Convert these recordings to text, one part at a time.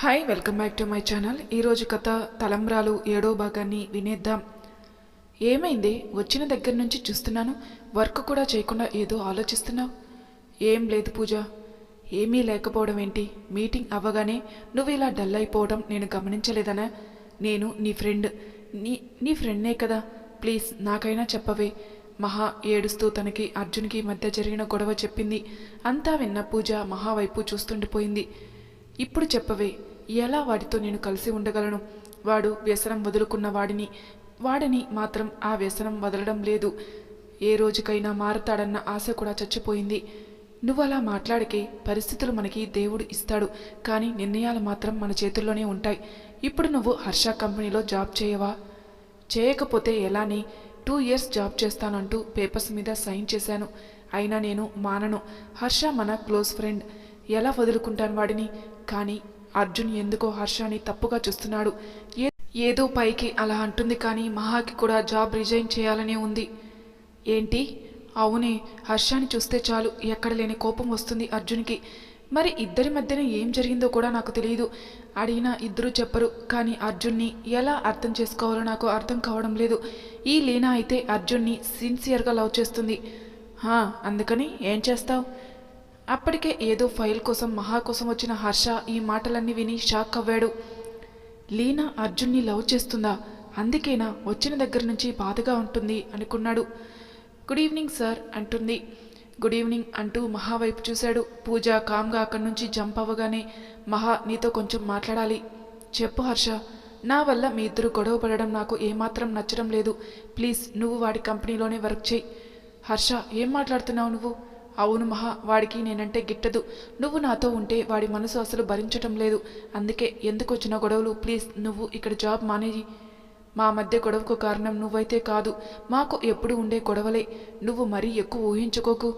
Hi welcome back to my channel. ఈరోజు కథ తలంబ్రాలు 7వ భాగాన్ని వినేద్దాం. ఏమైంది? వచ్చిన దగ్గర నుంచి చూస్తున్నాను వర్క్ కూడా చేయకుండా ఏదో ఆలోచిస్తున్నావు. ఏం లేదు పూజ. ఏమీ లేకపోవడం ఏంటి? మీటింగ్ అవ్వగానే నువ్వు ఇలా డల్ అయిపోవడం నేను గమనించలేదనా? నేను నీ ఫ్రెండ్. నీ ఫ్రెండ్నే కదా. ప్లీజ్ నాకైనా చెప్పవే. మహా ఏడుస్తూ తనకి అర్జున్కి మధ్య జరిగిన గొడవ చెప్పింది. అంతా విన్న పూజ మహా వైపు చూస్తుండిపోయింది. ఇప్పుడు చెప్పవే, ఎలా వాడితో నేను కలిసి ఉండగలను? వాడు వ్యసనం వదులుకున్న వాడిని మాత్రం ఆ వ్యసనం వదలడం లేదు. ఏ రోజుకైనా మారతాడన్న ఆశ కూడా చచ్చిపోయింది. నువ్వు అలా మాట్లాడికే. పరిస్థితులు మనకి దేవుడు ఇస్తాడు, కానీ నిర్ణయాలు మాత్రం మన చేతుల్లోనే ఉంటాయి. ఇప్పుడు నువ్వు హర్ష కంపెనీలో జాబ్ చేయవా? చేయకపోతే ఎలానే? 2 ఇయర్స్ జాబ్ చేస్తానంటూ పేపర్స్ మీద సైన్ చేశాను. అయినా నేను మానను. హర్ష మన క్లోజ్ ఫ్రెండ్. ఎలా వదులుకుంటాను వాడిని? కానీ అర్జున్ ఎందుకో హర్షని తప్పుగా చూస్తున్నాడు. ఏదో పైకి అలా అంటుంది, కానీ మహాకి కూడా జాబ్ రిజైన్ చేయాలనే ఉంది. ఏంటి? అవునే. హర్షని చూస్తే చాలు ఎక్కడ లేని కోపం వస్తుంది అర్జున్కి. మరి ఇద్దరి మధ్యన ఏం జరిగిందో కూడా నాకు తెలియదు. అడిగినా ఇద్దరూ చెప్పరు. కానీ అర్జున్ని ఎలా అర్థం చేసుకోవాలో నాకు అర్థం కావడం లేదు. ఈ లీనా అయితే అర్జున్ని సిన్సియర్గా లవ్ చేస్తుంది. అందుకని ఏం చేస్తావు? అప్పటికే ఏదో ఫైల్ కోసం మహా కోసం వచ్చిన హర్ష ఈ మాటలన్నీ విని షాక్ అవ్వాడు. లీనా అర్జున్ని లవ్ చేస్తుందా? అందుకేనా వచ్చిన దగ్గర నుంచి బాధగా ఉంటుంది అనుకున్నాడు. గుడ్ ఈవినింగ్ సార్ అంటుంది. గుడ్ ఈవినింగ్ అంటూ మహా వైపు చూశాడు. పూజ కామ్గా అక్కడి నుంచి జంప్ అవ్వగానే, మహా నీతో కొంచెం మాట్లాడాలి. చెప్పు హర్ష. నా వల్ల మీ ఇద్దరు గొడవ పడడం నాకు ఏమాత్రం నచ్చడం లేదు. ప్లీజ్ నువ్వు వాడి కంపెనీలోనే వర్క్ చేయి. హర్ష, ఏం మాట్లాడుతున్నావు నువ్వు? అవును మహా, వాడికి నేనంటే గిట్టదు. నువ్వు నాతో ఉంటే వాడి మనసు అసలు భరించటం లేదు. అందుకే ఎందుకు వచ్చిన గొడవలు? ప్లీజ్ నువ్వు ఇక్కడ జాబ్ మానేయి. మా మధ్య గొడవకు కారణం నువ్వైతే కాదు, మాకు ఎప్పుడు ఉండే గొడవలే. నువ్వు మరీ ఎక్కువ ఊహించుకోకు.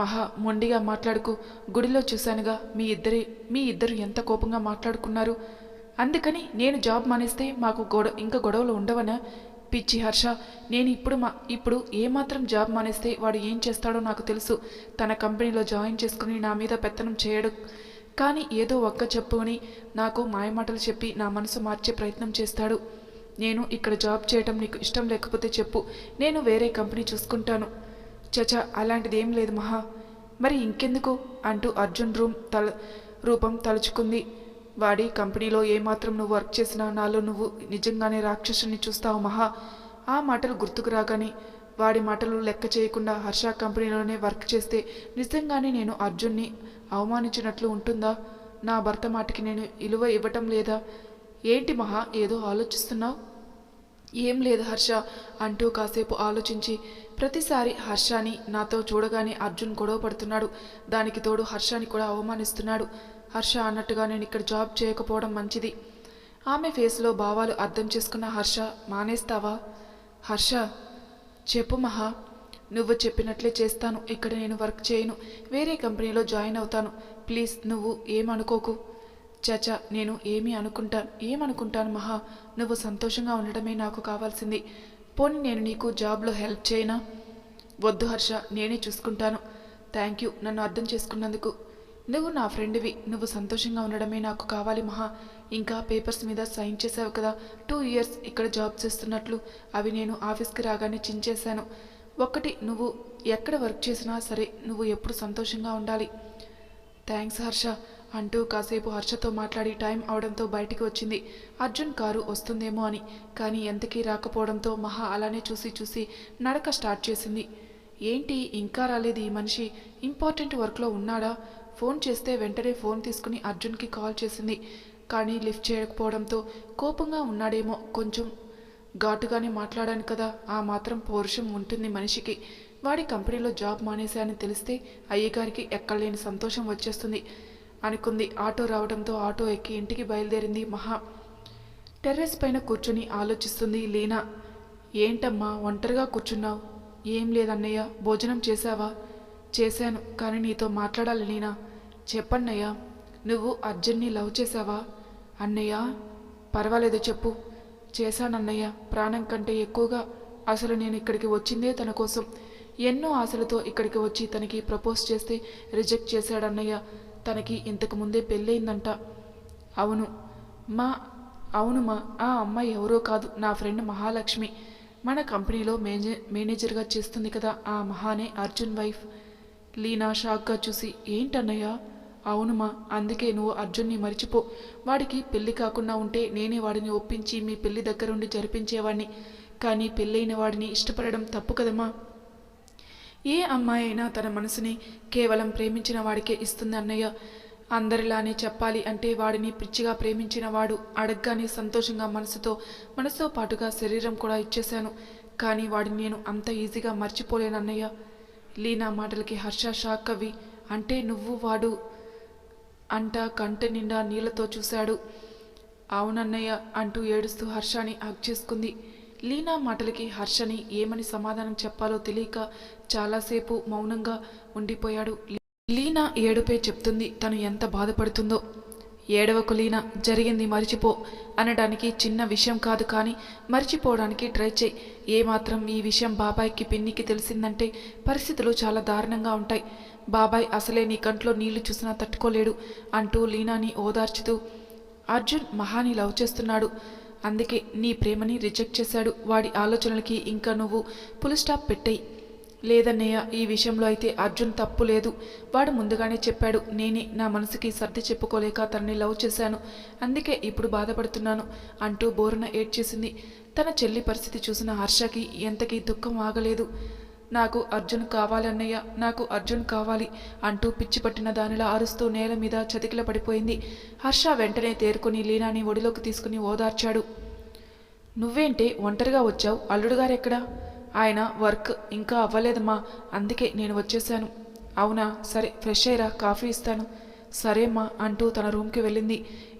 మహా, మొండిగా మాట్లాడుకు. గుడిలో చూశానుగా మీ ఇద్దరు ఎంత కోపంగా మాట్లాడుకున్నారు. అందుకని నేను జాబ్ మానేస్తే మాకు ఇంకా గొడవలు ఉండవనా? పిచ్చి హర్ష, నేను ఇప్పుడు ఏమాత్రం జాబ్ మానేస్తే వాడు ఏం చేస్తాడో నాకు తెలుసు. తన కంపెనీలో జాయిన్ చేసుకుని నా మీద పెత్తనం చేయడు. కానీ ఏదో ఒక్క చెప్పుకొని నాకు మాయమాటలు చెప్పి నా మనసు మార్చే ప్రయత్నం చేస్తాడు. నేను ఇక్కడ జాబ్ చేయటం నీకు ఇష్టం లేకపోతే చెప్పు, నేను వేరే కంపెనీ చూసుకుంటాను. చచా, అలాంటిదేం లేదు మహా. మరి ఇంకెందుకు అంటూ అర్జున్ రూపం తలుచుకుంది. వాడి కంపెనీలో ఏమాత్రం నువ్వు వర్క్ చేసినా నాలో నువ్వు నిజంగానే రాక్షసుని చూస్తావు మహా. ఆ మాటలు గుర్తుకు రాగానే, వాడి మాటలు లెక్క చేయకుండా హర్ష కంపెనీలోనే వర్క్ చేస్తే నిజంగానే నేను అర్జున్ని అవమానించినట్లు ఉంటుందా? నా భర్త మాటకి నేను విలువ ఇవ్వటం లేదా? ఏంటి మహా, ఏదో ఆలోచిస్తున్నావు? ఏం లేదు హర్ష అంటూ కాసేపు ఆలోచించి, ప్రతిసారి హర్షని నాతో చూడగానే అర్జున్ గొడవ పడుతున్నాడు. దానికి తోడు హర్షని కూడా అవమానిస్తున్నాడు. హర్ష అన్నట్టుగా నేను ఇక్కడ జాబ్ చేయకపోవడం మంచిది. ఆమె ఫేస్లో భావాలు అర్థం చేసుకున్న హర్ష, మానేస్తావా? హర్ష, చెప్పు మహా. నువ్వు చెప్పినట్లే చేస్తాను. ఇక్కడ నేను వర్క్ చేయను, వేరే కంపెనీలో జాయిన్ అవుతాను. ప్లీజ్ నువ్వు ఏమనుకోకు. చచా, నేను ఏమనుకుంటాను మహా. నువ్వు సంతోషంగా ఉండడమే నాకు కావాల్సింది. పోనీ నేను నీకు జాబ్లో హెల్ప్ చేయనా? వద్దు హర్ష, నేనే చూసుకుంటాను. థ్యాంక్ యూ నన్ను అర్థం చేసుకున్నందుకు. నువ్వు నా ఫ్రెండ్వి. నువ్వు సంతోషంగా ఉండడమే నాకు కావాలి మహా. ఇంకా పేపర్స్ మీద సైన్ చేసావు కదా 2 ఇయర్స్ ఇక్కడ జాబ్ చేస్తున్నట్లు. అవి నేను ఆఫీస్కి రాగానే చించేశాను. ఒక్కటి, నువ్వు ఎక్కడ వర్క్ చేసినా సరే నువ్వు ఎప్పుడు సంతోషంగా ఉండాలి. థ్యాంక్స్ హర్ష అంటూ కాసేపు హర్షతో మాట్లాడి టైం అవడంతో బయటికి వచ్చింది. అర్జున్ కారు వస్తుందేమో అని. కానీ ఎంతకీ రాకపోవడంతో మహా అలానే చూసి నడక స్టార్ట్ చేసింది. ఏంటి ఇంకా రాలేదు ఈ మనిషి? ఇంపార్టెంట్ వర్క్లో ఉన్నాడా? ఫోన్ చేస్తే వెంటనే ఫోన్ తీసుకుని అర్జున్కి కాల్ చేసింది. కానీ లిఫ్ట్ చేయకపోవడంతో కోపంగా ఉన్నాడేమో. కొంచెం ఘాటుగానే మాట్లాడాను కదా, ఆ మాత్రం పౌరుషం ఉంటుంది మనిషికి. వాడి కంపెనీలో జాబ్ మానేశానని తెలిస్తే అయ్యగారికి ఎక్కడలేని సంతోషం వచ్చేస్తుంది అనుకుంది. ఆటో రావడంతో ఆటో ఎక్కి ఇంటికి బయలుదేరింది మహా. టెర్రస్ పైన కూర్చుని ఆలోచిస్తుంది లీనా. ఏంటమ్మా ఒంటరిగా కూర్చున్నావు? ఏం లేదన్నయ్య. భోజనం చేశావా? చేశాను, కానీ నీతో మాట్లాడాలి లీనా. చెప్పన్నయ్య. నువ్వు అర్జున్ని లవ్ చేశావా? అన్నయ్య, పర్వాలేదు చెప్పు. చేశానన్నయ్య, ప్రాణం కంటే ఎక్కువగా. అసలు నేను ఇక్కడికి వచ్చిందే తన కోసం. ఎన్నో ఆశలతో ఇక్కడికి వచ్చి తనకి ప్రపోజ్ చేస్తే రిజెక్ట్ చేశాడన్నయ్య. తనకి ఇంతకు ముందే పెళ్ళయిందంట. అవును మా అవును మా ఆ అమ్మాయి ఎవరో కాదు, నా ఫ్రెండ్ మహాలక్ష్మి. మన కంపెనీలో మేనేజర్గా చేస్తుంది కదా, ఆ మహానే అర్జున్ వైఫ్. లీనా షాక్గా చూసి, ఏంటన్నయ్య? అవునుమా, అందుకే నువ్వు అర్జున్ని మరిచిపో. వాడికి పెళ్లి కాకుండా ఉంటే నేనే వాడిని ఒప్పించి మీ పెళ్లి దగ్గరుండి జరిపించేవాడిని. కానీ పెళ్ళైన వాడిని ఇష్టపడడం తప్పు కదమ్మా. ఏ అమ్మాయి అయినా తన మనసుని కేవలం ప్రేమించిన వాడికే ఇస్తుంది అన్నయ్య. అందరిలానే చెప్పాలి అంటే వాడిని పిచ్చిగా ప్రేమించిన వాడు అడగ్గానే సంతోషంగా మనసుతో పాటుగా శరీరం కూడా ఇచ్చేశాను. కానీ వాడిని నేను అంత ఈజీగా మర్చిపోలేనన్నయ్య. లీనా మాటలకి హర్ష షాక్ అవి, అంటే నువ్వు వాడు అంట కంటి నిండా నీళ్లతో చూశాడు. అవునన్నయ్య అంటూ ఏడుస్తూ హర్షని హగ్ చేసుకుంది. లీనా మాటలకి హర్షని ఏమని సమాధానం చెప్పాలో తెలియక చాలాసేపు మౌనంగా ఉండిపోయాడు. లీనా ఏడుపే చెప్తుంది తను ఎంత బాధపడుతుందో. ఏడవకు లీనా, జరిగింది మర్చిపో. అనడానికి చిన్న విషయం కాదు, కానీ మర్చిపోవడానికి ట్రై చేయి. ఏమాత్రం ఈ విషయం బాబాయ్కి పిన్నికి తెలిసిందంటే పరిస్థితులు చాలా దారుణంగా ఉంటాయి. బాబాయ్ అసలే నీ కంట్లో నీళ్లు చూసినా తట్టుకోలేడు అంటూ లీనాని ఓదార్చుతూ, అర్జున్ మహాని లవ్ చేస్తున్నాడు, అందుకే నీ ప్రేమని రిజెక్ట్ చేశాడు. వాడి ఆలోచనలకి ఇంకా నువ్వు ఫుల్ స్టాప్ పెట్టేయి. లేదన్నయ్య, ఈ విషయంలో అయితే అర్జున్ తప్పు లేదు. వాడు ముందుగానే చెప్పాడు. నేనే నా మనసుకి సర్ది చెప్పుకోలేక తనని లవ్ చేశాను, అందుకే ఇప్పుడు బాధపడుతున్నాను అంటూ బోరున ఏడ్చేసింది. తన చెల్లి పరిస్థితి చూసిన హర్షకి ఎంతకీ దుఃఖం ఆగలేదు. నాకు అర్జున్ కావాలన్నయ్య, నాకు అర్జున్ కావాలి అంటూ పిచ్చి పట్టిన దానిలా అరుస్తూ నేల మీద చతికిల పడిపోయింది. హర్ష వెంటనే తేరుకొని లీనాని ఒడిలోకి తీసుకుని ఓదార్చాడు. నువ్వేంటే ఒంటరిగా వచ్చావు? అల్లుడుగారెక్కడా? ఆయన వర్క్ ఇంకా అవ్వలేదమ్మా, అందుకే నేను వచ్చేశాను. అవునా, సరే ఫ్రెష్ అయ్యిరా, కాఫీ ఇస్తాను. సరేమ్మా అంటూ తన రూమ్కి వెళ్ళింది.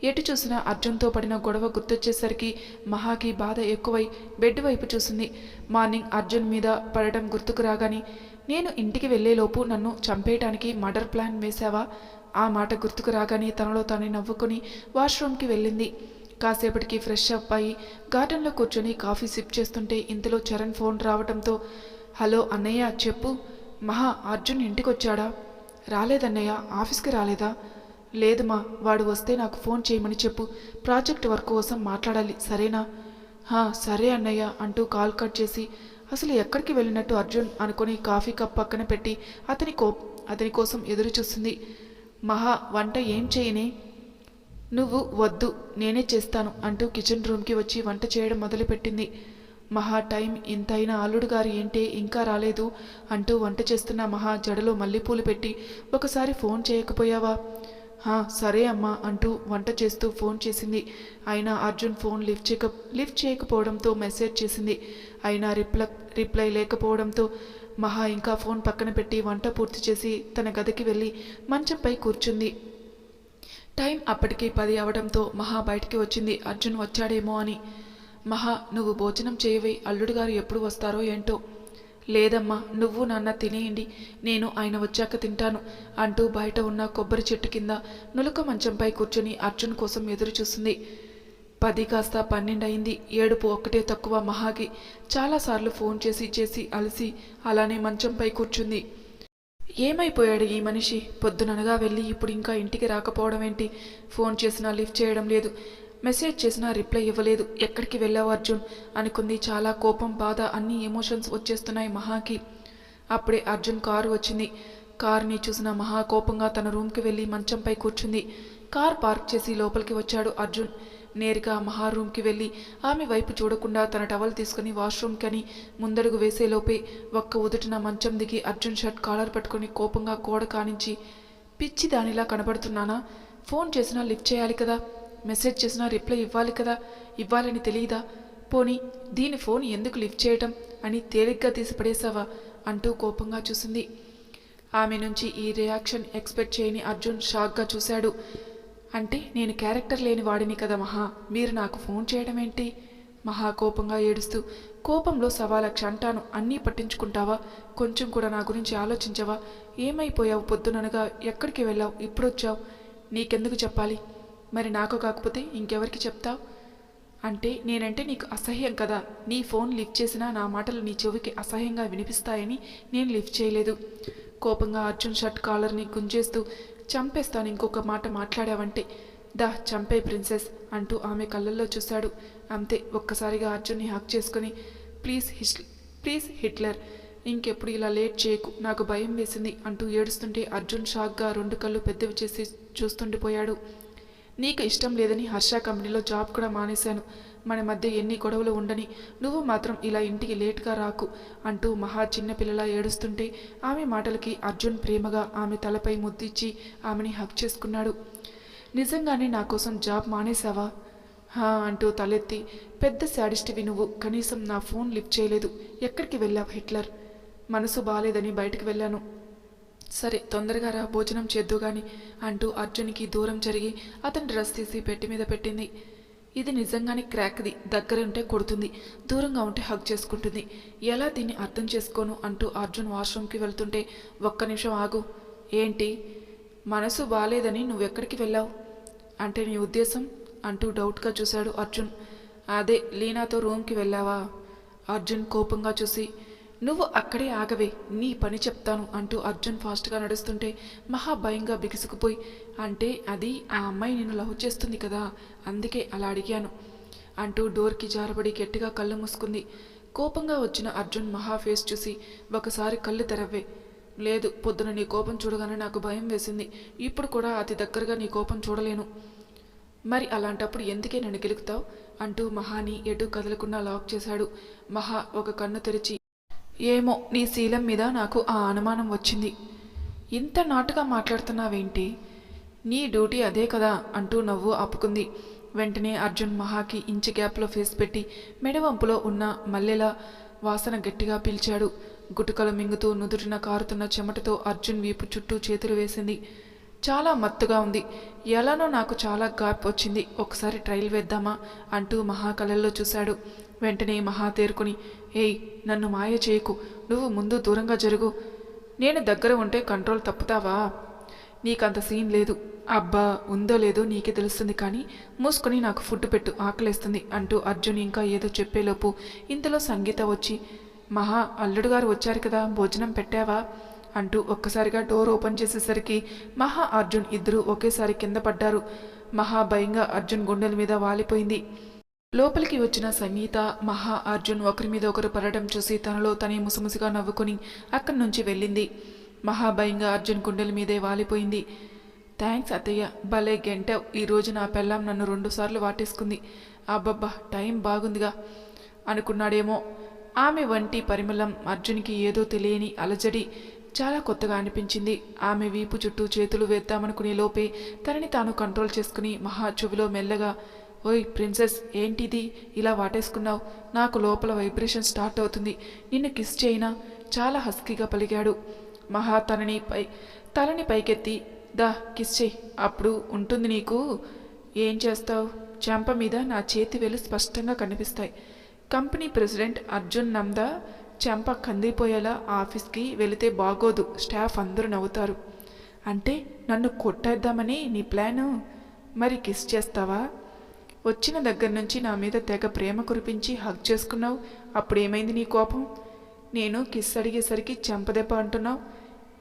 ఎటు చూసినా అర్జున్తో పడిన గొడవ గుర్తొచ్చేసరికి మహాకి బాధ ఎక్కువై బెడ్ వైపు చూసింది. మార్నింగ్ అర్జున్ మీద పడడం గుర్తుకు రాగానే, నేను ఇంటికి వెళ్లేలోపు నన్ను చంపేయటానికి మర్డర్ ప్లాన్ వేశావా? ఆ మాట గుర్తుకు రాగానే తనలో తానే నవ్వుకుని వాష్రూమ్కి వెళ్ళింది. కాసేపటికి ఫ్రెష్ అప్ అయి గార్డెన్లో కూర్చొని కాఫీ సిప్ చేస్తుంటే ఇంతలో చరణ్ ఫోన్ రావడంతో, హలో అన్నయ్య చెప్పు. మహా, అర్జున్ ఇంటికొచ్చాడా? రాలేదన్నయ్య. ఆఫీస్కి రాలేదా? లేదుమా, వాడు వస్తే నాకు ఫోన్ చేయమని చెప్పు. ప్రాజెక్ట్ వర్క్ కోసం మాట్లాడాలి, సరేనా? సరే అన్నయ్య అంటూ కాల్ కట్ చేసి, అసలు ఎక్కడికి వెళ్ళినట్టు అర్జున్ అనుకుని కాఫీ కప్ పక్కన పెట్టి అతని కోసం ఎదురు చూస్తుంది. మహా, వంట ఏం చేయనే? నువ్వు వద్దు, నేనే చేస్తాను అంటూ కిచెన్ రూమ్కి వచ్చి వంట చేయడం మొదలుపెట్టింది. మహా, టైం ఇంతైనా అల్లుడు గారు ఏంటే ఇంకా రాలేదు అంటూ వంట చేస్తున్న మహా జడలో మల్లెపూలు పెట్టి, ఒకసారి ఫోన్ చేయకపోయావా? సరే అమ్మా అంటూ వంట చేస్తూ ఫోన్ చేసింది. అయినా అర్జున్ ఫోన్ లిఫ్ట్ చేయకపోవడంతో మెసేజ్ చేసింది. అయినా రిప్లై లేకపోవడంతో మహా ఇంకా ఫోన్ పక్కన పెట్టి వంట పూర్తి చేసి తన గదికి వెళ్ళి మంచంపై కూర్చుంది. టైం అప్పటికి 10 అవడంతో మహా బయటికి వచ్చింది, అర్జున్ వచ్చాడేమో అని. మహా, నువ్వు భోజనం చేయవే, అల్లుడు గారు ఎప్పుడు వస్తారో ఏంటో. లేదమ్మా, నువ్వు నాన్న తినేయండి, నేను ఆయన వచ్చాక తింటాను అంటూ బయట ఉన్న కొబ్బరి చెట్టు కింద నులక మంచంపై కూర్చొని అర్జున్ కోసం ఎదురు చూస్తుంది. 10 కాస్త 12 అయింది. ఏడుపు ఒక్కటే తక్కువ మహాకి. చాలాసార్లు ఫోన్ చేసి అలసి అలానే మంచంపై కూర్చుంది. ఏమైపోయాడు ఈ మనిషి? పొద్దుననగా వెళ్ళి ఇప్పుడు ఇంకా ఇంటికి రాకపోవడం ఏంటి? ఫోన్ చేసినా లిఫ్ట్ చేయడం లేదు, మెసేజ్ చేసినా రిప్లై ఇవ్వలేదు. ఎక్కడికి వెళ్ళావు అర్జున్ అనుకుంది. చాలా కోపం, బాధ, అన్ని ఎమోషన్స్ వచ్చేస్తున్నాయి మహాకి. అప్పుడే అర్జున్ కారు వచ్చింది. కారుని చూసిన మహా కోపంగా తన రూమ్కి వెళ్ళి మంచంపై కూర్చుంది. కార్ పార్క్ చేసి లోపలికి వచ్చాడు అర్జున్. నేరుగా మహా రూమ్కి వెళ్ళి ఆమె వైపు చూడకుండా తన టవల్ తీసుకుని వాష్రూమ్కని ముందడుగు వేసేలోపే ఒక్క ఉదుటిన మంచం దిగి అర్జున్ షర్ట్ కాలర్ పట్టుకుని కోపంగా గోడ కానించి, పిచ్చి దానిలా కనబడుతున్నానా? ఫోన్ చేసినా లిఫ్ట్ చేయాలి కదా, మెసేజ్ చేసినా రిప్లై ఇవ్వాలి కదా, ఇవ్వాలని తెలియదా? పోనీ దీని ఫోన్ ఎందుకు లిఫ్ట్ చేయటం అని తేలిగ్గా తీసి పడేశావా అంటూ కోపంగా చూసింది. ఆమె నుంచి ఈ రియాక్షన్ ఎక్స్పెక్ట్ చేయని అర్జున్ షాక్గా చూశాడు. అంటే నేను క్యారెక్టర్ లేని వాడిని కదా మహా, మీరు నాకు ఫోన్ చేయడం ఏంటి? మహా కోపంగా ఏడుస్తూ, కోపంలో సవాలక్ష అంటాను, అన్నీ పట్టించుకుంటావా? కొంచెం కూడా నా గురించి ఆలోచించవా? ఏమైపోయావు? పొద్దుననగా ఎక్కడికి వెళ్ళావు? ఇప్పుడొచ్చావు? నీకెందుకు చెప్పాలి? మరి నాకు కాకపోతే ఇంకెవరికి చెప్తావు? అంటే నేనంటే నీకు అసహ్యం కదా? నీ ఫోన్ లిఫ్ట్ చేసినా నా మాటలు నీ చెవికి అసహ్యంగా వినిపిస్తాయని నేను లిఫ్ట్ చేయలేదు. కోపంగా అర్జున్ షర్ట్ కాలర్ని గుంజేస్తూ, చంపేస్తాను ఇంకొక మాట మాట్లాడావంటే. దా చంపే ప్రిన్సెస్ అంటూ ఆమె కళ్ళల్లో చూశాడు. అంతే, ఒక్కసారిగా అర్జున్ని హక్ చేసుకుని ప్లీజ్ హిట్లర్, ఇంకెప్పుడు ఇలా లేట్ చేయకు, నాకు భయం వేసింది అంటూ ఏడుస్తుంటే అర్జున్ షాక్గా 2 కళ్ళు పెద్దవి చేసి చూస్తుండిపోయాడు. నీకు ఇష్టం లేదని హర్ష కంపెనీలో జాబ్ కూడా మానేశాను. మన మధ్య ఎన్ని గొడవలు ఉండని, నువ్వు మాత్రం ఇలా ఇంటికి లేట్గా రాకు అంటూ మహా చిన్నపిల్లలా ఏడుస్తుంటే ఆమె మాటలకి అర్జున్ ప్రేమగా ఆమె తలపై ముద్దిచ్చి ఆమెని హక్ చేసుకున్నాడు. నిజంగానే నా కోసం జాబ్ మానేశావా? హా అంటూ తలెత్తి, పెద్ద శాడిస్టివి నువ్వు, కనీసం నా ఫోన్ లిఫ్ట్ చేయలేదు. ఎక్కడికి వెళ్ళావు హిట్లర్? మనసు బాలేదని బయటకు వెళ్ళాను. సరే తొందరగా రా, భోజనం చేద్దు గాని అంటూ అర్జున్కి దూరం జరిగి అతని డ్రెస్ తీసి పెట్టి మీద పెట్టింది. ఇది నిజంగానే క్రాక్ది, దగ్గర ఉంటే కొడుతుంది, దూరంగా ఉంటే హగ్ చేసుకుంటుంది. ఎలా దీన్ని అర్థం చేసుకోను అంటూ అర్జున్ వాష్రూమ్కి వెళ్తుంటే, ఒక్క నిమిషం ఆగు. ఏంటి? మనసు బాలేదని నువ్వెక్కడికి వెళ్ళావు అంటే నీ ఉద్దేశం అంటూ డౌట్గా చూశాడు అర్జున్. అదే లీనాతో రూమ్కి వెళ్ళావా? అర్జున్ కోపంగా చూసి, నువ్వు అక్కడే ఆగవే, నీ పని చెప్తాను అంటూ అర్జున్ ఫాస్ట్గా నడుస్తుంటే మహా భయంగా బిగుసుకుపోయి, అంటే అది ఆ అమ్మాయి నిన్ను లవ్ చేస్తుంది కదా, అందుకే అలా అడిగాను అంటూ డోర్కి జారబడి గట్టిగా కళ్ళు మూసుకుంది. కోపంగా వచ్చిన అర్జున్ మహా ఫేస్ చూసి, ఒకసారి కళ్ళు తెరవ్వే. లేదు, పొద్దున నీ కోపం చూడగానే నాకు భయం వేసింది, ఇప్పుడు కూడా అతి దగ్గరగా నీ కోపం చూడలేను. మరి అలాంటప్పుడు ఎందుకే నన్ను గెలుకుతావు అంటూ మహాని ఎటు కదలకుండా లాక్ చేశాడు. మహా ఒక కన్ను తెరిచి, ఏమో నీ శీలం మీద నాకు ఆ అనుమానం వచ్చింది. ఇంత నాటుగా మాట్లాడుతున్నావేంటి? నీ డ్యూటీ అదే కదా అంటూ నవ్వు ఆపుకుంది. వెంటనే అర్జున్ మహాకి ఇంచు గ్యాప్లో ఫేస్ పెట్టి మెడవంపులో ఉన్న మల్లెల వాసన గట్టిగా పీల్చాడు. గుటుకలు మింగుతూ నుదుటిన కారుతున్న చెమటతో అర్జున్ వీపు చుట్టూ చేతులు వేసింది. చాలా మత్తుగా ఉంది. ఎలానో నాకు చాలా గ్యాప్ వచ్చింది, ఒకసారి ట్రైల్ వేద్దామా అంటూ మహా కళ్ళల్లో చూశాడు. వెంటనే మహా తేరుకుని, ఏయ్ నన్ను మాయ చేయకు, నువ్వు ముందు దూరంగా జరుగు. నేను దగ్గర ఉంటే కంట్రోల్ తప్పుతావా? నీకంత సీన్ లేదు. అబ్బా, ఉందో లేదో నీకే తెలుస్తుంది, కానీ మూసుకొని నాకు ఫుడ్ పెట్టు, ఆకలేస్తుంది అంటూ అర్జున్ ఇంకా ఏదో చెప్పేలోపు ఇంతలో సంగీత వచ్చి, మహా అల్లుడు గారు వచ్చారు కదా, భోజనం పెట్టావా అంటూ ఒక్కసారిగా డోర్ ఓపెన్ చేసేసరికి మహా అర్జున్ ఇద్దరూ ఒకేసారి కింద పడ్డారు. మహా భయంగా అర్జున్ గుండెల మీద వాలిపోయింది. లోపలికి వచ్చిన సంగీత మహా అర్జున్ ఒకరి మీద ఒకరు పడడం చూసి తనలో తనే ముసిముసిగా నవ్వుకుని అక్కడి నుంచి వెళ్ళింది. మహా భయంగా అర్జున్ గుండెల మీదే వాలిపోయింది. థ్యాంక్స్ అత్తయ్య, భలే గెంటావ్, ఈరోజు నా పెళ్ళాం నన్ను 2 సార్లు వాటేసుకుంది. అబ్బబ్బా, టైం బాగుందిగా అనుకున్నాడేమో. ఆమె వంటి పరిమళం అర్జున్కి ఏదో తెలియని అలజడి చాలా కొత్తగా అనిపించింది. ఆమె వీపు చుట్టూ చేతులు వేద్దామనుకునే లోపే తనని తాను కంట్రోల్ చేసుకుని మహా చెవిలో మెల్లగా, ఓయ్ ప్రిన్సెస్, ఏంటిది ఇలా వాటేసుకున్నావు? నాకు లోపల వైబ్రేషన్ స్టార్ట్ అవుతుంది, నిన్ను కిస్ చేయనా? చాలా హస్కీగా పలికాడు. మహా తలని పైకెత్తి, దా కిస్ చెయ్యి, అప్పుడు ఉంటుంది నీకు. ఏం చేస్తావు? చెంప మీద నా చేతి వేలు స్పష్టంగా కనిపిస్తాయి. కంపెనీ ప్రెసిడెంట్ అర్జున్ నందా చెంప కందిపోయేలా ఆఫీస్కి వెళితే బాగోదు, స్టాఫ్ అందరూ నవ్వుతారు. అంటే నన్ను కొట్టేద్దామని నీ ప్లాను? మరి కిస్ చేస్తావా? వచ్చిన దగ్గర నుంచి నా మీద తెగ ప్రేమ కురిపించి హగ్ చేసుకున్నావు, అప్పుడేమైంది నీ కోపం? నేను కిస్ అడిగేసరికి చెంపదెబ్బ అంటున్నావు.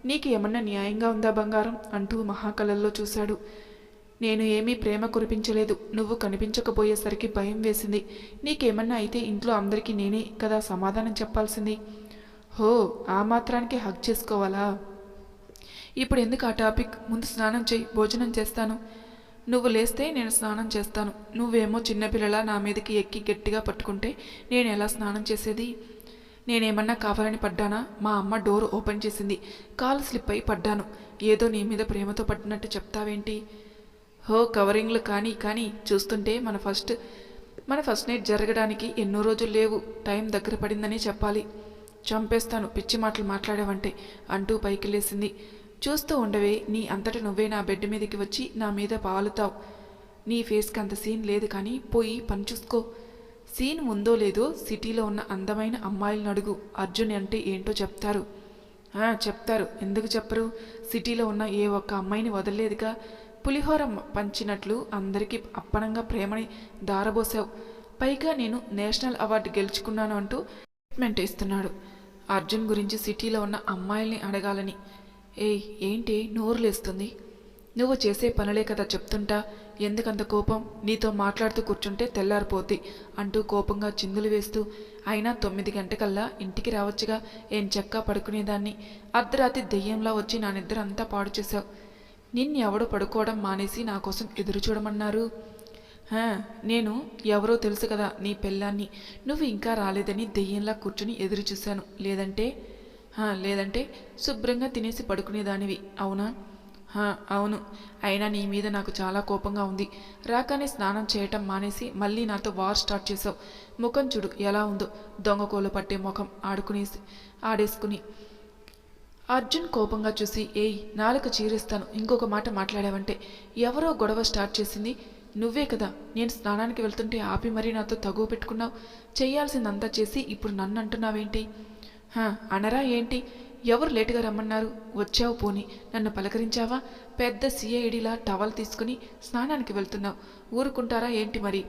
నీకు ఏమన్నా న్యాయంగా ఉందా బంగారం అంటూ మహాకళల్లో చూశాడు. నేను ఏమీ ప్రేమ కురిపించలేదు, నువ్వు కనిపించకపోయేసరికి భయం వేసింది. నీకేమన్నా అయితే ఇంట్లో అందరికీ నేనే కదా సమాధానం చెప్పాల్సింది. హో, ఆ మాత్రానికి హగ్ చేసుకోవాలా? ఇప్పుడు ఎందుకు ఆ టాపిక్? ముందు స్నానం చేయి, భోజనం చేస్తాను. నువ్వు లేస్తే నేను స్నానం చేస్తాను. నువ్వేమో చిన్నపిల్లలా నా మీదకి ఎక్కి గట్టిగా పట్టుకుంటే నేను ఎలా స్నానం చేసేది? నేనేమన్నా కావాలని పడ్డానా? మా అమ్మ డోర్ ఓపెన్ చేసింది, కాలు స్లిప్ అయి పడ్డాను. ఏదో నీ మీద ప్రేమతో పట్టినట్టు చెప్తావేంటి? హో, కవరింగ్లు కానీ చూస్తుంటే మన ఫస్ట్ నైట్ జరగడానికి ఎన్నో రోజులు లేవు, టైం దగ్గర పడిందని చెప్పాలి. చంపేస్తాను పిచ్చి మాటలు మాట్లాడావంటే అంటూ పైకి లేసింది. చూస్తూ ఉండవే, నీ అంతట నువ్వే నా బెడ్ మీదకి వచ్చి నా మీద పాలుతావు. నీ ఫేస్కి అంత సీన్ లేదు, కానీ పోయి పని చూసుకో. సీన్ ఉందో లేదో సిటీలో ఉన్న అందమైన అమ్మాయిలను అడుగు, అర్జున్ అంటే ఏంటో చెప్తారు. చెప్తారు, ఎందుకు చెప్పరు? సిటీలో ఉన్న ఏ ఒక్క అమ్మాయిని వదలలేదుగా. పులిహోర పంచినట్లు అందరికీ అప్పనంగా ప్రేమని దారబోసావు. పైగా నేను నేషనల్ అవార్డు గెలుచుకున్నాను అంటూ స్టేట్మెంట్ ఇస్తున్నాడు. అర్జున్ గురించి సిటీలో ఉన్న అమ్మాయిల్ని అడగాలని. ఏయ్, ఏంటి నోరు లేస్తుంది? నువ్వు చేసే పనులే కదా చెప్తుంటా, ఎందుకంత కోపం? నీతో మాట్లాడుతూ కూర్చుంటే తెల్లారిపోద్ది అంటూ కోపంగా చిందులు వేస్తూ, అయినా 9 గంటకల్లా ఇంటికి రావచ్చుగా, ఏం చక్కా పడుకునేదాన్ని. అర్ధరాత్రి దెయ్యంలా వచ్చి నా నిద్ర అంతా పాడు చేశావు. నిన్నెవడో పడుకోవడం మానేసి నా కోసం ఎదురు చూడమన్నారు. నేను ఎవరో తెలుసు కదా, నీ పెళ్ళాన్ని. నువ్వు ఇంకా రాలేదని దెయ్యంలా కూర్చుని ఎదురు చూశాను. లేదంటే శుభ్రంగా తినేసి పడుకునేదానివి, అవునా? అవును. అయినా నీ మీద నాకు చాలా కోపంగా ఉంది. రాగానే స్నానం చేయటం మానేసి మళ్ళీ నాతో వార్ స్టార్ట్ చేసావు. ముఖం చూడు ఎలా ఉందో, దొంగకోలు పట్టే ముఖం ఆడేసుకుని. అర్జున్ కోపంగా చూసి, ఏయ్ నాలుక చీరేస్తాను ఇంకొక మాట మాట్లాడావంటే. ఎవరో గొడవ స్టార్ట్ చేసింది నువ్వే కదా. నేను స్నానానికి వెళ్తుంటే ఆపి మరీ నాతో తగువ పెట్టుకున్నావు. చెయ్యాల్సిందంతా చేసి ఇప్పుడు నన్ను అంటున్నావేంటి? అనరా ఏంటి? ఎవరు లేటుగా రమ్మన్నారు? వచ్చావు పోని, నన్ను పలకరించావా? పెద్ద సిఐడిలా టవల్ తీసుకుని స్నానానికి వెళ్తున్నావు. ఊరుకుంటారా ఏంటి మరి?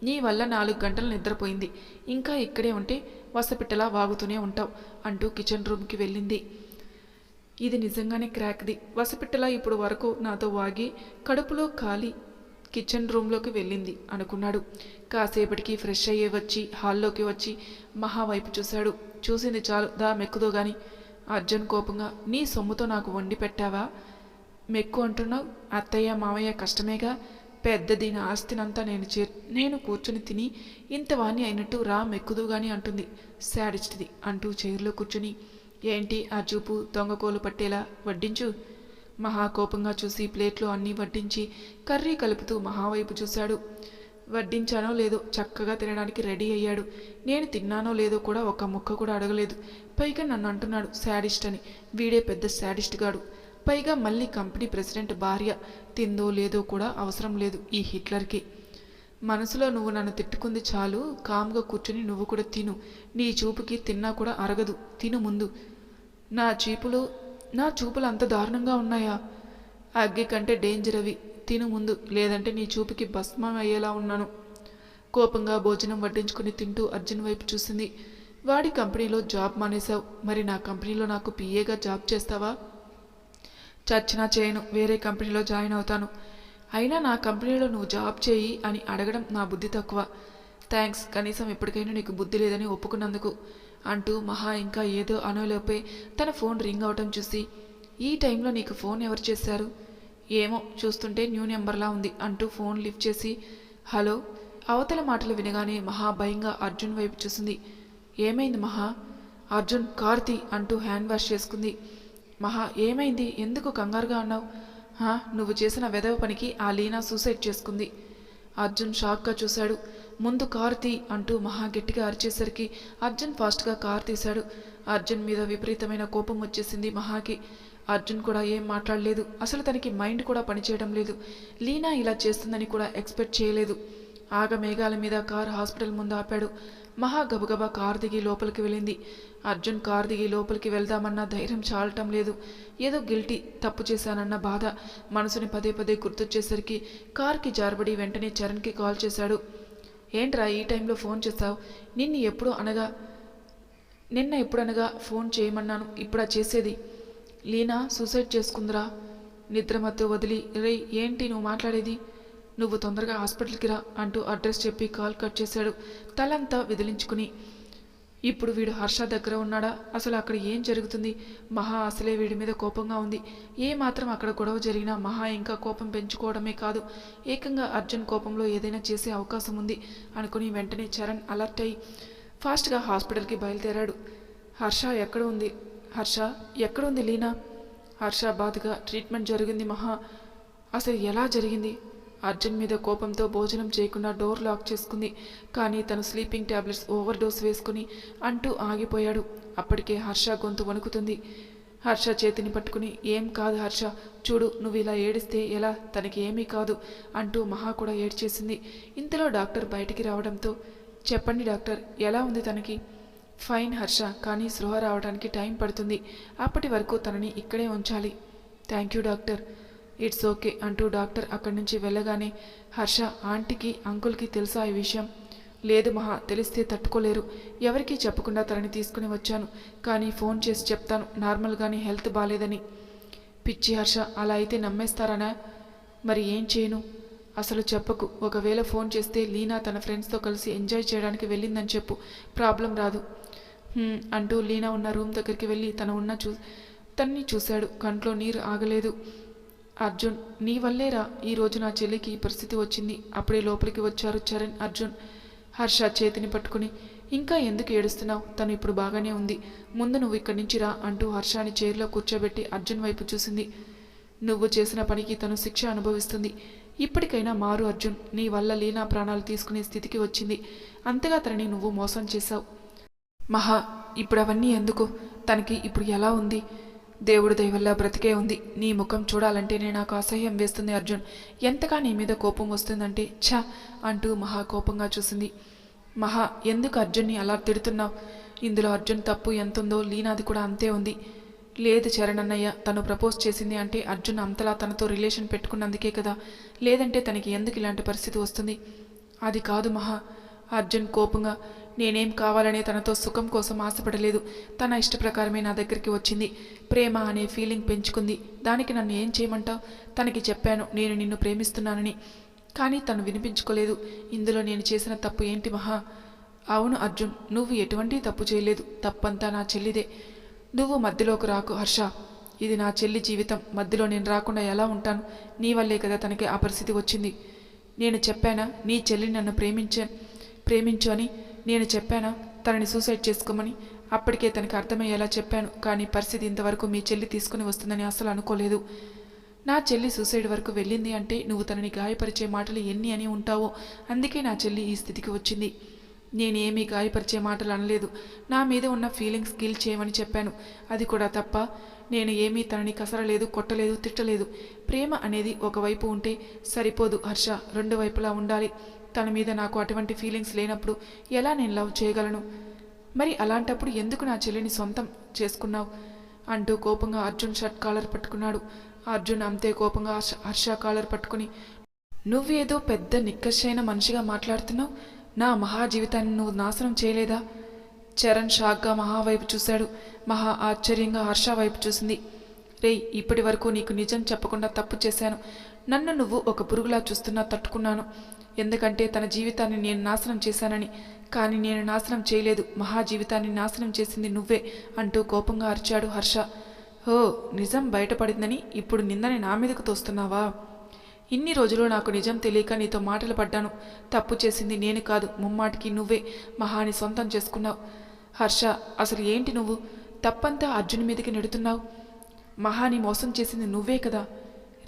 నీ వల్ల 4 గంటలు నిద్రపోయింది. ఇంకా ఇక్కడే ఉంటే వసపిట్టలా వాగుతూనే ఉంటావు అంటూ కిచెన్ రూమ్కి వెళ్ళింది. ఇది నిజంగానే క్రాక్ది. వసపిట్టలా ఇప్పుడు వరకు నాతో వాగి కడుపులో కాలి కిచెన్ రూమ్లోకి వెళ్ళింది అనుకున్నాడు. కాసేపటికి ఫ్రెష్ అయ్యే వచ్చి హాల్లోకి వచ్చి మహా వైపు చూశాడు. చూసింది చాలు, దా మెక్కుదో గాని. అర్జున్ కోపంగా, నీ సొమ్ముతో నాకు వండి పెట్టావా? మెక్కు అంటున్నావు? అత్తయ్య మావయ్య కష్టమేగా. పెద్ద దీని ఆస్తినంతా నేను కూర్చుని తిని ఇంతవాణ్ణి అయినట్టు రా మెక్కుదు గాని అంటుంది. శాడిస్ట్ది అంటూ చైర్లో కూర్చుని, ఏంటి ఆ చూపు? దొంగకోలు పట్టేలా వడ్డించు. మహా కోపంగా చూసి ప్లేట్లో అన్నీ వడ్డించి కర్రీ కలుపుతూ మహావైపు చూశాడు. వడ్డించానో లేదో చక్కగా తినడానికి రెడీ అయ్యాడు. నేను తిన్నానో లేదో కూడా ఒక్క ముక్క కూడా అడగలేదు. పైగా నన్ను అంటున్నాడు శాడిస్ట్ అని. వీడే పెద్ద శాడిస్ట్ గాడు. పైగా మళ్ళీ కంపెనీ ప్రెసిడెంట్ భార్య. తిందో లేదో కూడా అవసరం లేదు ఈ హిట్లర్కి. మనసులో నువ్వు నన్ను తిట్టుకుంది చాలు, కామ్గా కూర్చుని నువ్వు కూడా తిను. నీ చూపుకి తిన్నా కూడా అరగదు, తిను ముందు. నా చూపులు అంత దారుణంగా ఉన్నాయా? అగ్గి కంటే డేంజర్ అవి. తిను ముందు, లేదంటే నీ చూపుకి భస్మం అయ్యేలా ఉన్నాను. కోపంగా భోజనం వడ్డించుకుని తింటూ అర్జున్ వైపు చూసింది. వాడి కంపెనీలో జాబ్ మానేశావు, మరి నా కంపెనీలో నాకు పిఏగా జాబ్ చేస్తావా? చచ్చినా చేయను, వేరే కంపెనీలో జాయిన్ అవుతాను. అయినా నా కంపెనీలో నువ్వు జాబ్ చేయి అని అడగడం నా బుద్ధి తక్కువ. థ్యాంక్స్, కనీసం ఎప్పటికైనా నీకు బుద్ధి లేదని ఒప్పుకున్నందుకు అంటూ మహా ఇంకా ఏదో అనోలోపే తన ఫోన్ రింగ్ అవటం చూసి, ఈ టైంలో నీకు ఫోన్ ఎవరు చేశారు? ఏమో, చూస్తుంటే న్యూ నెంబర్లా ఉంది అంటూ ఫోన్ లిఫ్ట్ చేసి, హలో. అవతల మాటలు వినగానే మహా భయంగా అర్జున్ వైపు చూసింది. ఏమైంది మహా? అర్జున్, కార్తీ అంటూ హ్యాండ్ వాష్ చేసుకుంది. మహా, ఏమైంది? ఎందుకు కంగారుగా అన్నావు? నువ్వు చేసిన వెధవ పనికి ఆ లీనా సూసైడ్ చేసుకుంది. అర్జున్ షాక్గా చూశాడు. ముందు కారు తీ అంటూ మహా గట్టిగా అరిచేసరికి అర్జున్ ఫాస్ట్గా కారు తీశాడు. అర్జున్ మీద విపరీతమైన కోపం వచ్చేసింది మహాకి. అర్జున్ కూడా ఏం మాట్లాడలేదు. అసలు తనకి మైండ్ కూడా పనిచేయడం లేదు. లీనా ఇలా చేస్తుందని కూడా ఎక్స్పెక్ట్ చేయలేదు. ఆగమేఘాల మీద కారు హాస్పిటల్ ముందు ఆపాడు. మహా గబగబా కారు దిగి లోపలికి వెళ్ళింది. అర్జున్ కారు దిగి లోపలికి వెళ్దామన్న ధైర్యం చాలటం లేదు. ఏదో గిల్టీ, తప్పు చేశానన్న బాధ మనసుని పదే పదే గుర్తొచ్చేసరికి కారుకి జారబడి వెంటనే చరణ్కి కాల్ చేశాడు. ఏంట్రా ఈ టైంలో ఫోన్ చేశావు? నిన్న ఎప్పుడనగా ఫోన్ చేయమన్నాను, ఇప్పుడా చేసేది? లీనా సూసైడ్ చేసుకుందిరా. నిద్రమత్తు వదిలి, రేయ్ ఏంటి నువ్వు మాట్లాడేది? నువ్వు తొందరగా హాస్పిటల్కి రా అంటూ అడ్రస్ చెప్పి కాల్ కట్ చేశాడు తలంతా విదిలించుకుని. ఇప్పుడు వీడు హర్ష దగ్గర ఉన్నాడా? అసలు అక్కడ ఏం జరుగుతుంది? మహా అసలే వీడి మీద కోపంగా ఉంది. ఏ మాత్రం అక్కడ గొడవ జరిగినా మహా ఇంకా కోపం పెంచుకోవడమే కాదు, ఏకంగా అర్జున్ కోపంలో ఏదైనా చేసే అవకాశం ఉంది అనుకుని వెంటనే చరణ్ అలర్ట్ అయి ఫాస్ట్గా హాస్పిటల్కి బయలుదేరాడు. హర్ష ఎక్కడుంది లీనా? హర్ష బాధగా, ట్రీట్మెంట్ జరిగింది మహా. అసలు ఎలా జరిగింది? అర్జున్ మీద కోపంతో భోజనం చేయకుండా డోర్ లాక్ చేసుకుంది. కానీ తను స్లీపింగ్ టాబ్లెట్స్ ఓవర్ డోస్ వేసుకుని అంటూ ఆగిపోయాడు. అప్పటికే హర్ష గొంతు వణుకుతుంది. హర్ష చేతిని పట్టుకుని, ఏం కాదు హర్ష, చూడు నువ్వు ఇలా ఏడిస్తే ఎలా, తనకి ఏమీ కాదు అంటూ మహా కూడా ఏడ్చేసింది. ఇంతలో డాక్టర్ బయటికి రావడంతో, చెప్పండి డాక్టర్, ఎలా ఉంది తనకి? ఫైన్ హర్ష, కానీ స్పృహ రావడానికి టైం పడుతుంది. అప్పటి వరకు తనని ఇక్కడే ఉంచాలి. Thank you doctor. It's okay అంటూ డాక్టర్ అక్కడి నుంచి వెళ్ళగానే, హర్ష ఆంటీకి అంకుల్కి తెలుసా ఈ విషయం? లేదు మహా, తెలిస్తే తట్టుకోలేరు. ఎవరికీ చెప్పకుండా తనని తీసుకుని వచ్చాను. కానీ ఫోన్ చేసి చెప్తాను నార్మల్గానే హెల్త్ బాలేదని. పిచ్చి హర్ష, అలా అయితే నమ్మేస్తారనా? మరి ఏం చేయను? అసలు చెప్పకు. ఒకవేళ ఫోన్ చేస్తే లీనా తన ఫ్రెండ్స్తో కలిసి ఎంజాయ్ చేయడానికి వెళ్ళిందని చెప్పు, ప్రాబ్లం రాదు అంటూ లీనా ఉన్న రూమ్ దగ్గరికి వెళ్ళి తన్ని చూశాడు. కంట్లో నీరు ఆగలేదు. అర్జున్, నీ వల్లేరా ఈరోజు నా చెల్లికి ఈ పరిస్థితి వచ్చింది. అప్పుడే లోపలికి వచ్చారు చరణ్, అర్జున్. హర్ష చేతిని పట్టుకుని, ఇంకా ఎందుకు ఏడుస్తున్నావు? తను ఇప్పుడు బాగానే ఉంది. ముందు నువ్వు ఇక్కడి నుంచి రా అంటూ హర్షాని చైర్లో కూర్చోబెట్టి అర్జున్ వైపు చూసింది. నువ్వు చేసిన పనికి తను శిక్ష అనుభవిస్తుంది. ఇప్పటికైనా మారు అర్జున్. నీ వల్ల లీనా ప్రాణాలు తీసుకునే స్థితికి వచ్చింది. అంతగా తనని నువ్వు మోసం చేశావు. మహా, ఇప్పుడు అవన్నీ ఎందుకు? తనకి ఇప్పుడు ఎలా ఉంది? దేవుడి దయ వల్ల బ్రతికే ఉంది. నీ ముఖం చూడాలంటేనే నాకు అసహ్యం వేస్తుంది అర్జున్. ఎంతగా నీ మీద కోపం వస్తుందంటే ఛా అంటూ మహా కోపంగా చూసింది. మహా, ఎందుకు అర్జున్ని అలా తిడుతున్నావు? ఇందులో అర్జున్ తప్పు ఎంతుందో లీనాది కూడా అంతే ఉంది. లేదు చరణ్ అన్నయ్య, తను ప్రపోజ్ చేసింది అంటే అర్జున్ అంతలా తనతో రిలేషన్ పెట్టుకున్నందుకే కదా. లేదంటే తనకి ఎందుకు ఇలాంటి పరిస్థితి వస్తుంది? అది కాదు మహా. అర్జున్ కోపంగా, నేనేం కావాలనే తనతో సుఖం కోసం ఆశపడలేదు. తన ఇష్ట ప్రకారమే నా దగ్గరికి వచ్చింది. ప్రేమ అనే ఫీలింగ్ పెంచుకుంది. దానికి నన్ను ఏం చేయమంటావు? తనకి చెప్పాను నేను నిన్ను ప్రేమిస్తున్నానని. కానీ తను వినిపించుకోలేదు. ఇందులో నేను చేసిన తప్పు ఏంటి మహా? అవును అర్జున్, నువ్వు ఎటువంటి తప్పు చేయలేదు. తప్పంతా నా చెల్లిదే. నువ్వు మధ్యలోకి రాకు హర్ష. ఇది నా చెల్లి జీవితం. మధ్యలో నేను రాకుండా ఎలా ఉంటాను? నీ వల్లే కదా తనకి ఆ పరిస్థితి వచ్చింది. నేను చెప్పానా నీ చెల్లిని నన్ను ప్రేమించు అని? నేను చెప్పానా తనని సూసైడ్ చేసుకోమని? అప్పటికే తనకి అర్థమయ్యేలా చెప్పాను. కానీ పరిస్థితి ఇంతవరకు మీ చెల్లి తీసుకుని వస్తుందని అసలు అనుకోలేదు. నా చెల్లి సూసైడ్ వరకు వెళ్ళింది అంటే నువ్వు తనని గాయపరిచే మాటలు ఎన్ని అని ఉంటావో. అందుకే నా చెల్లి ఈ స్థితికి వచ్చింది. నేనేమీ గాయపరిచే మాటలు అనలేదు. నా మీద ఉన్న ఫీలింగ్స్ కిల్ చేయమని చెప్పాను. అది కూడా తప్ప? నేను ఏమీ తనని కసరలేదు, కొట్టలేదు, తిట్టలేదు. ప్రేమ అనేది ఒకవైపు ఉంటే సరిపోదు హర్ష, రెండు వైపులా ఉండాలి. తన మీద నాకు అటువంటి ఫీలింగ్స్ లేనప్పుడు ఎలా నేను లవ్ చేయగలను? మరి అలాంటప్పుడు ఎందుకు నా చెల్లిని సొంతం చేసుకున్నావు అంటూ కోపంగా అర్జున్ షర్ట్ కాలర్ పట్టుకున్నాడు. అర్జున్ అంతే కోపంగా హర్ష కాలర్ పట్టుకుని, నువ్వేదో పెద్ద నిక్కచ్చైన మనిషిగా మాట్లాడుతున్నావు. నా మహా జీవితాన్ని నువ్వు నాశనం చేయలేదా? చరణ్ షాక్గా మహా వైపు చూశాడు. మహా ఆశ్చర్యంగా హర్ష వైపు చూసింది. రేయ్, ఇప్పటి వరకు నీకు నిజం చెప్పకుండా తప్పు చేశాను. నన్ను నువ్వు ఒక పురుగులా చూస్తున్నా తట్టుకున్నాను. ఎందుకంటే తన జీవితాన్ని నేను నాశనం చేశానని. కానీ నేను నాశనం చేయలేదు. మహా జీవితాన్ని నాశనం చేసింది నువ్వే అంటూ కోపంగా అరిచాడు హర్ష. ఓ, నిజం బయటపడిందని ఇప్పుడు నిందని నా మీదకు తోస్తున్నావా? ఇన్ని రోజులు నాకు నిజం తెలియక నీతో మాటలు పడ్డాను. తప్పు చేసింది నేను కాదు, ముమ్మాటికి నువ్వే. మహాని సొంతం చేసుకున్నావు. హర్ష, అసలు ఏంటి నువ్వు? తప్పంతా అర్జున్ మీదకి నెడుతున్నావు. మహాని మోసం చేసింది నువ్వే కదా.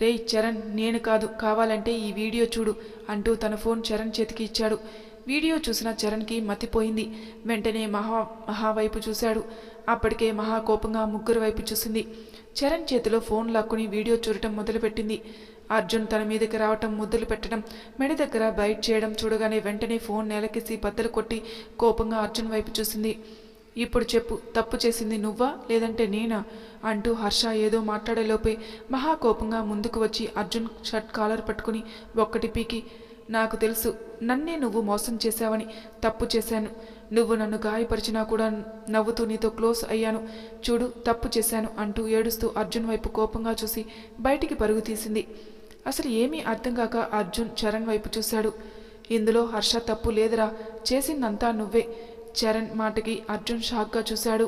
రేయ్ చరణ్, నేను కాదు, కావాలంటే ఈ వీడియో చూడు అంటూ తన ఫోన్ చరణ్ చేతికి ఇచ్చాడు. వీడియో చూసిన చరణ్కి మతిపోయింది. వెంటనే మహా వైపు చూశాడు. అప్పటికే మహా కోపంగా ముగ్గురు వైపు చూసింది. చరణ్ చేతిలో ఫోన్ లాక్కుని వీడియో చూడటం మొదలుపెట్టింది. అర్జున్ తన మీదకి రావటం, ముద్దులు పెట్టడం, మెడ దగ్గర బైట్ చేయడం చూడగానే వెంటనే ఫోన్ నేలకేసి బద్దలు కొట్టి కోపంగా అర్జున్ వైపు చూసింది. ఇప్పుడు చెప్పు, తప్పు చేసింది నువ్వా లేదంటే నేనా అంటూ హర్ష ఏదో మాట్లాడేలోపే మహా కోపంగా ముందుకు వచ్చి అర్జున్ షర్ట్ కాలర్ పట్టుకుని ఒక్కటి పీకి, నాకు తెలుసు నన్నే నువ్వు మోసం చేశావని. తప్పు చేశాను. నువ్వు నన్ను గాయపరిచినా కూడా నవ్వుతూ నీతో క్లోజ్ అయ్యాను. చూడు, తప్పు చేశాను అంటూ ఏడుస్తూ అర్జున్ వైపు కోపంగా చూసి బయటికి పరుగు తీసింది. అసలు ఏమీ అర్థం కాక అర్జున్ చరణ్ వైపు చూశాడు. ఇందులో హర్ష తప్పు లేదురా, చేసిందంతా నువ్వే. చరణ్ మాటకి అర్జున్ షాక్గా చూశాడు.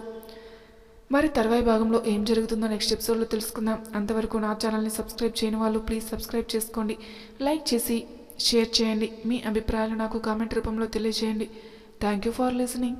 మరి తర్వాయి భాగంలో ఏం జరుగుతుందో నెక్స్ట్ ఎపిసోడ్లో తెలుసుకుందాం. అంతవరకు నా ఛానల్ని సబ్స్క్రైబ్ చేయని వాళ్ళు ప్లీజ్ సబ్స్క్రైబ్ చేసుకోండి. లైక్ చేసి షేర్ చేయండి. మీ అభిప్రాయాలు నాకు కామెంట్ రూపంలో తెలియజేయండి. Thank you for listening.